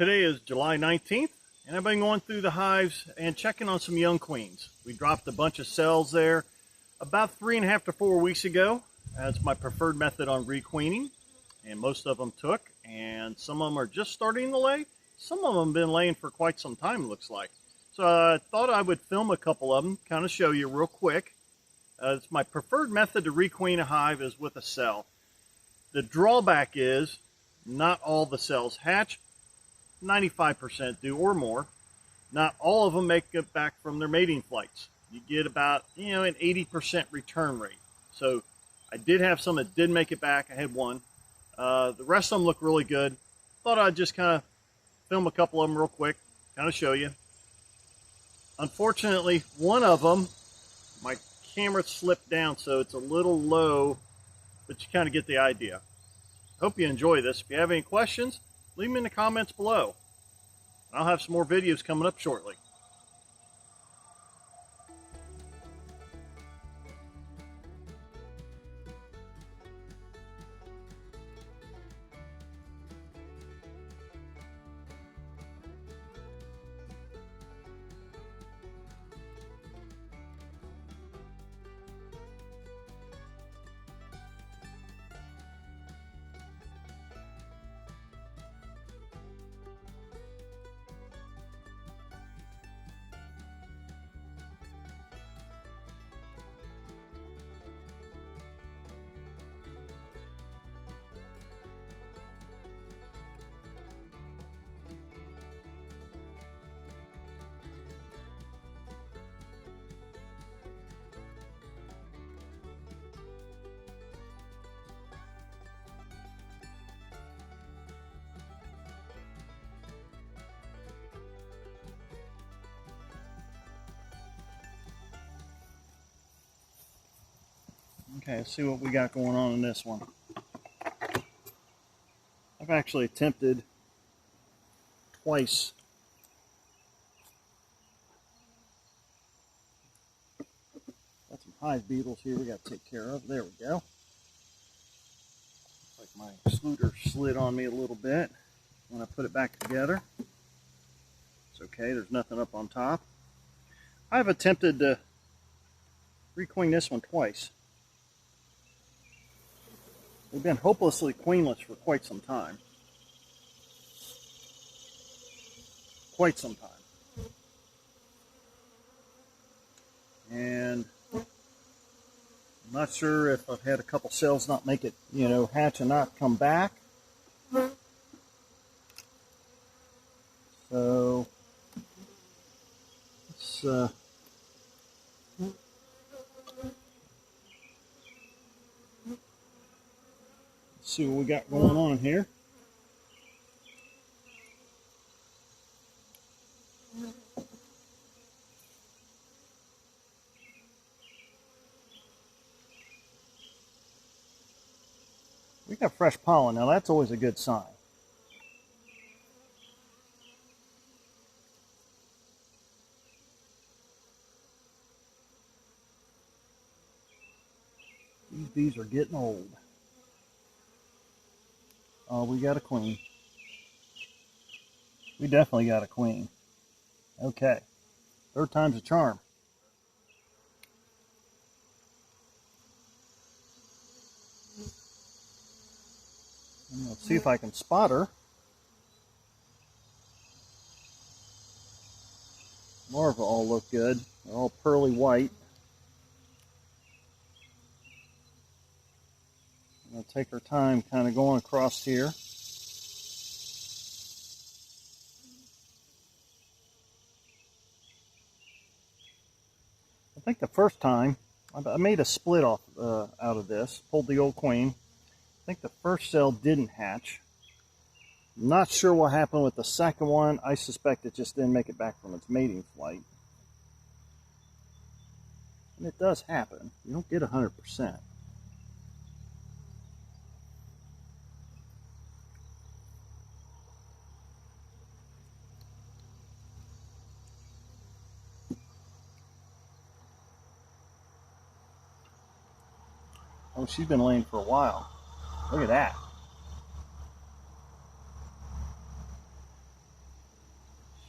Today is July 19th, and I've been going through the hives and checking on some young queens. We dropped a bunch of cells there about 3.5 to 4 weeks ago. That's my preferred method on requeening, and most of them took, and some of them are just starting to lay. Some of them have been laying for quite some time, it looks like. So I thought I would film a couple of them, kind of show you real quick. It's my preferred method to requeen a hive is with a cell. The drawback is not all the cells hatch. 95% do or more. Not all of them make it back from their mating flights. You get about, an 80% return rate. So I did have some that did make it back. I had one. The rest of them look really good. Thought I'd just kind of film a couple of them real quick, kind of show you. Unfortunately, one of them, my camera slipped down, so it's a little low, but you kind of get the idea. Hope you enjoy this. If you have any questions, leave them in the comments below. I'll have some more videos coming up shortly. Okay, let's see what we got going on in this one. I've actually attempted twice. Got some hive beetles here we got to take care of. There we go. Looks like my excluder slid on me a little bit when I put it back together. It's okay, there's nothing up on top. I've attempted to requeen this one twice. We've been hopelessly queenless for quite some time. And I'm not sure if I've had a couple cells not make it, hatch and not come back. So let's see what we got going on here. We got fresh pollen. Now that's always a good sign. These bees are getting old. Oh, we got a queen. We definitely got a queen. Okay. Third time's a charm. And let's see if I can spot her. Larvae all look good. They're all pearly white. I'll take our time kind of going across here. I think the first time, I made a split off out of this, pulled the old queen. I think the first cell didn't hatch. I'm not sure what happened with the second one. I suspect it just didn't make it back from its mating flight. And it does happen. You don't get 100%. Oh, she's been laying for a while. Look at that.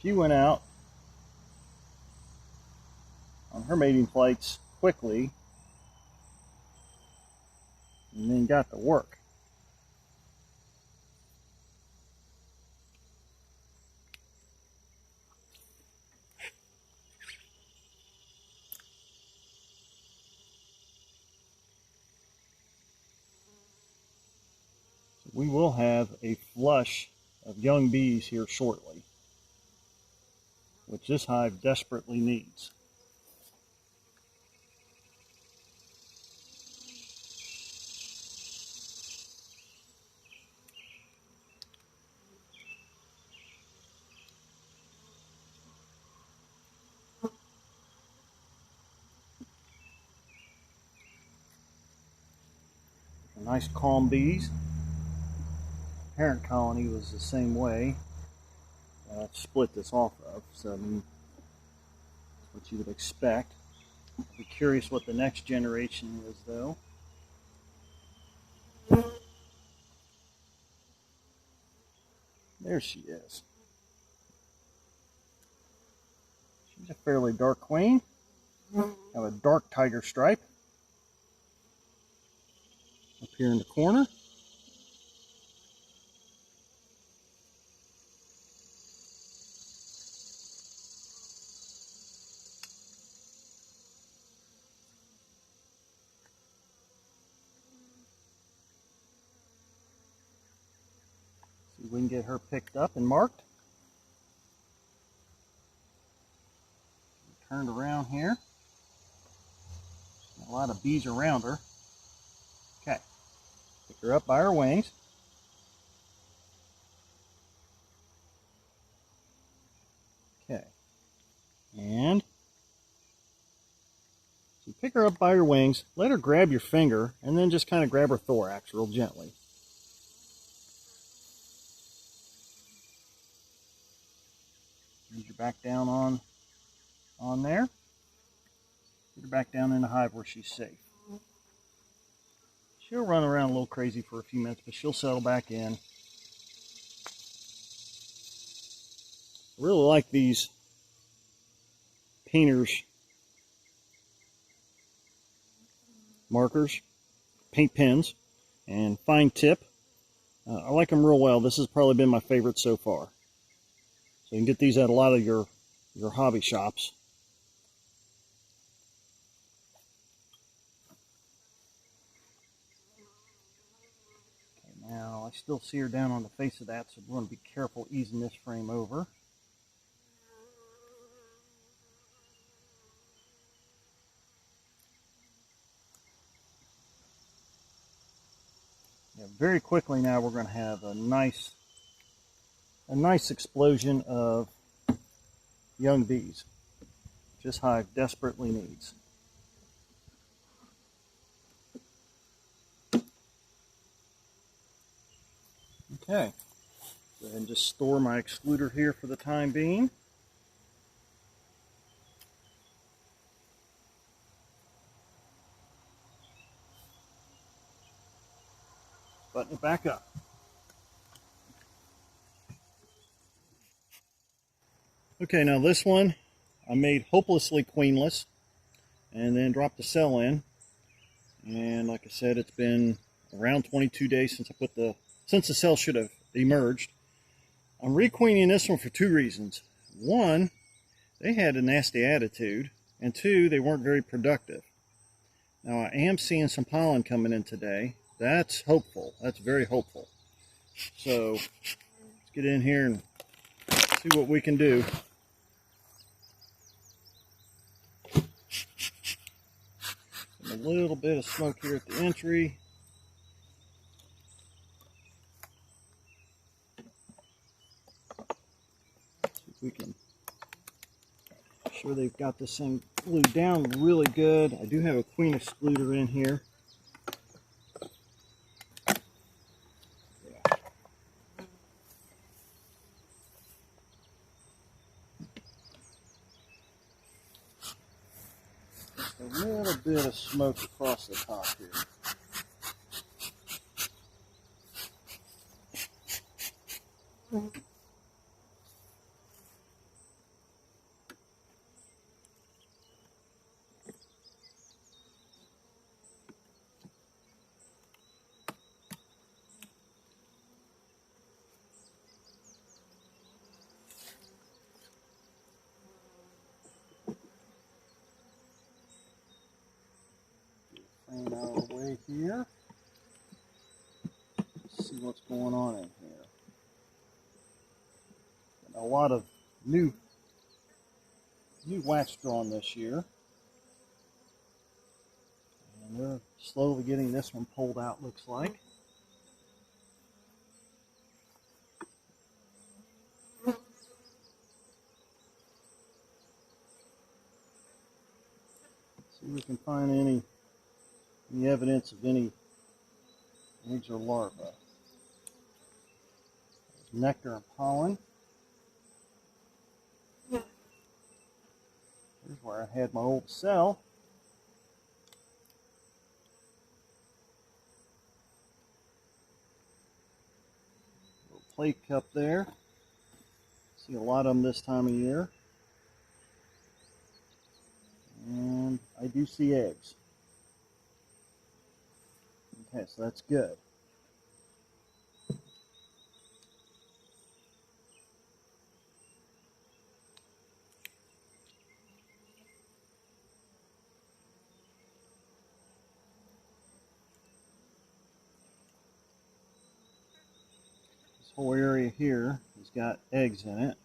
She went out on her mating flights quickly and then got to work. So we will have a flush of young bees here shortly, which this hive desperately needs. Nice calm bees. Parent colony was the same way. I've split this off of, so I mean, that's what you would expect. I'll be curious what the next generation is, though. There she is. She's a fairly dark queen. Have a dark tiger stripe up here in the corner. See if we can get her picked up and marked. Turned around here. A lot of bees around her. Okay. Pick her up by her wings. Okay. And so pick her up by her wings, let her grab your finger, and then just kind of grab her thorax real gently. Ease her back down on there. Get her back down in the hive where she's safe. She'll run around a little crazy for a few minutes, but she'll settle back in. I really like these painter's markers, paint pens, and fine tip. I like them real well. This has probably been my favorite so far. So you can get these at a lot of your hobby shops. Okay, now I still see her down on the face of that, so we're going to be careful easing this frame over. Yeah, very quickly now we're going to have a nice explosion of young bees, which this hive desperately needs. Okay, go ahead and just store my excluder here for the time being. Button it back up. Okay, now this one I made hopelessly queenless and then dropped the cell in. And like I said, it's been around 22 days since the cell should have emerged. I'm requeening this one for two reasons. One, they had a nasty attitude, and two, they weren't very productive. Now I am seeing some pollen coming in today. That's hopeful. That's very hopeful. So let's get in here and see what we can do. A little bit of smoke here at the entry. See if we can make sure they've got this thing glued down really good. I do have a queen excluder in here. Yeah. Just a little bit of smoke across the top here. our way here. Let's see what's going on in here. A lot of new wax drawn this year. And they're slowly getting this one pulled out, looks like. See if we can find any evidence of any eggs or larvae. There's nectar and pollen. Here's where I had my old cell. Little plate cup there. See a lot of them this time of year. And I do see eggs. Okay, so that's good. This whole area here has got eggs in it.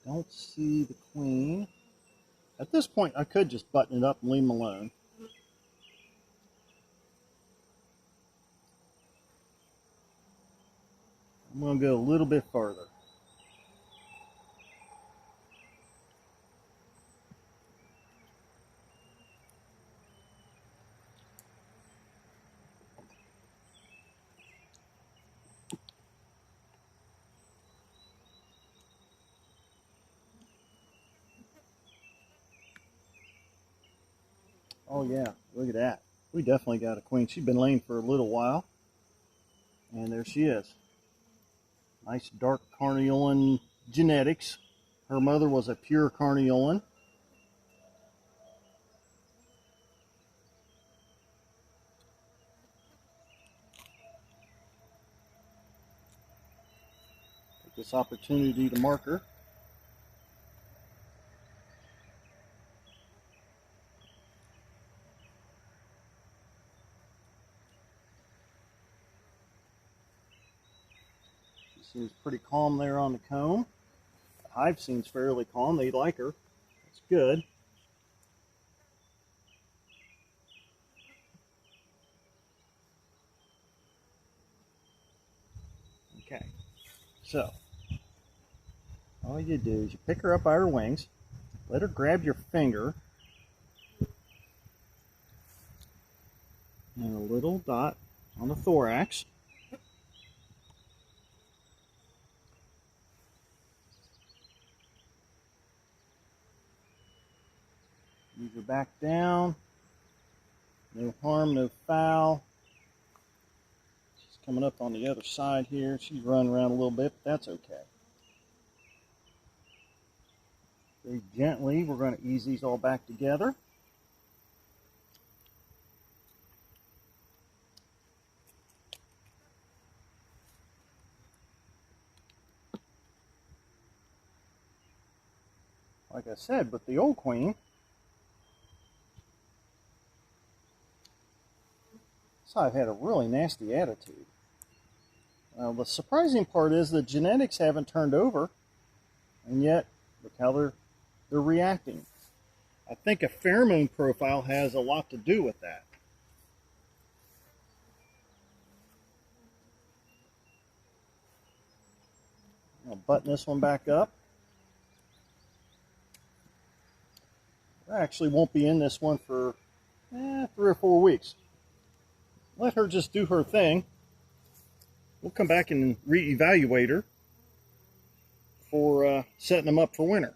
Don't see the queen. At this point, I could just button it up and leave them alone. I'm going to go a little bit further. Oh yeah, look at that. We definitely got a queen. She's been laying for a little while. And there she is. Nice dark carniolan genetics. Her mother was a pure carniolan. Take this opportunity to mark her. Seems pretty calm there on the comb. The hive seems fairly calm. They like her. That's good. Okay. So, all you do is you pick her up by her wings, let her grab your finger, and a little dot on the thorax. Move her back down. No harm, no foul. She's coming up on the other side here. She's running around a little bit, but that's okay. Very gently, we're going to ease these all back together. Like I said, with the old queen, this hive had a really nasty attitude. The surprising part is the genetics haven't turned over, and yet look how they're reacting. I think a pheromone profile has a lot to do with that. I'll button this one back up. I actually won't be in this one for 3 or 4 weeks. Let her just do her thing. We'll come back and reevaluate her for setting them up for winter.